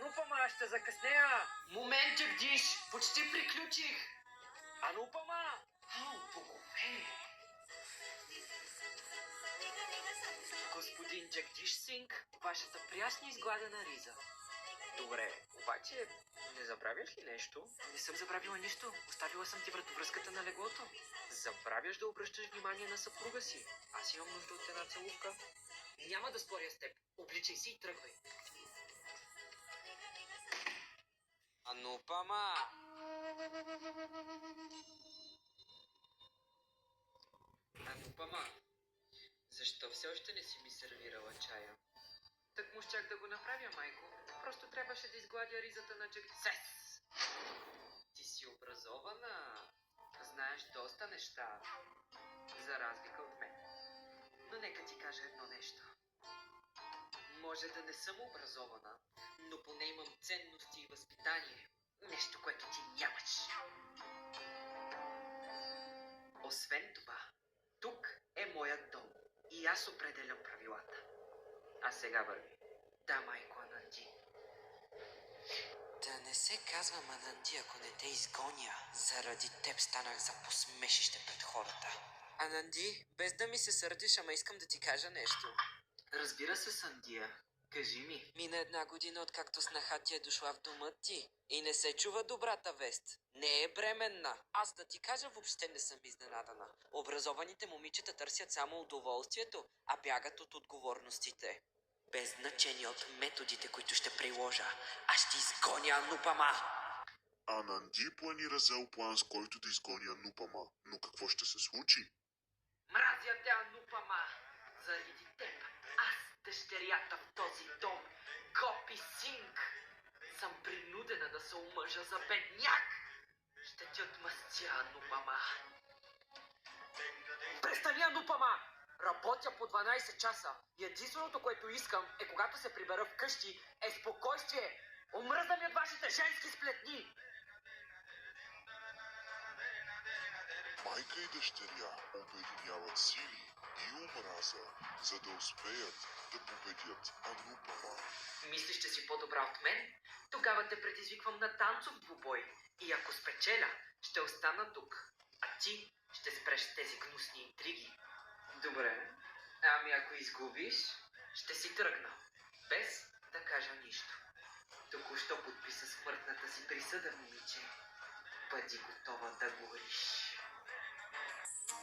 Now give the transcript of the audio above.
Анупама, аз ще закъснея. Момент, Джагдиш! Почти приключих! Анупама! Ау, богове! Господин Джагдиш Синг, вашата прясна изгладена риза. Добре, обаче не забравяш ли нещо? Не съм забравила нищо. Оставила съм ти вратовръзката на леглото. Забравяш да обръщаш внимание на съпруга си. Аз имам нужда от една целувка. Няма да споря с теб. Обличай си и тръгвай. Анупама! Анупама, защо все още не си ми сервирала чая? Так му щях да го направя, майко. Просто трябваше да изгладя ризата на Джагдис. Ти си образована. Знаеш доста неща. За разлика от мен. Но нека ти кажа едно нещо. Може да не съм образована, но поне имам ценности и възпитание. Нещо, което ти нямаш. Освен това, тук е моят дом и аз определям правилата. А сега върви. Да, майко Ананди. Да не се казва Ананди, ако не те изгоня. Заради теб станах за посмешище пред хората. Ананди, без да ми се сърдиш, ама искам да ти кажа нещо. Разбира се, Сандия. Кажи ми. Мина 1 година, откакто снаха ти е дошла в дома ти. И не се чува добрата вест. Не е бременна. Аз да ти кажа, въобще не съм изненадана. Образованите момичета търсят само удоволствието, а бягат от отговорностите. Без значение от методите, които ще приложа. Аз ще изгоня Анупама. Ананди планира зел план, с който да изгони Анупама. Но какво ще се случи? Мразя те, Анупама. Заради теб, аз, дъщерята в този дом, Гопи Синг, съм принудена да се омъжа за бедняк. Ще ти отмъстя, Анупама. Престани, Анупама! Работя по 12 часа и единственото, което искам е когато се прибера вкъщи, е спокойствие. Омръзна ми от вашите женски сплетни. Майка и дъщеря обединяват сили и омраза, за да успеят да победят Анупама. Мислиш, че си по-добра от мен? Тогава те предизвиквам на танцов двубой. И ако спечеля, ще остана тук. А ти ще спреш тези гнусни интриги. Добре. Ами ако изгубиш, ще си тръгна. Без да кажа нищо. Току-що подписа смъртната си присъда, момиче. Бъди готова да гориш.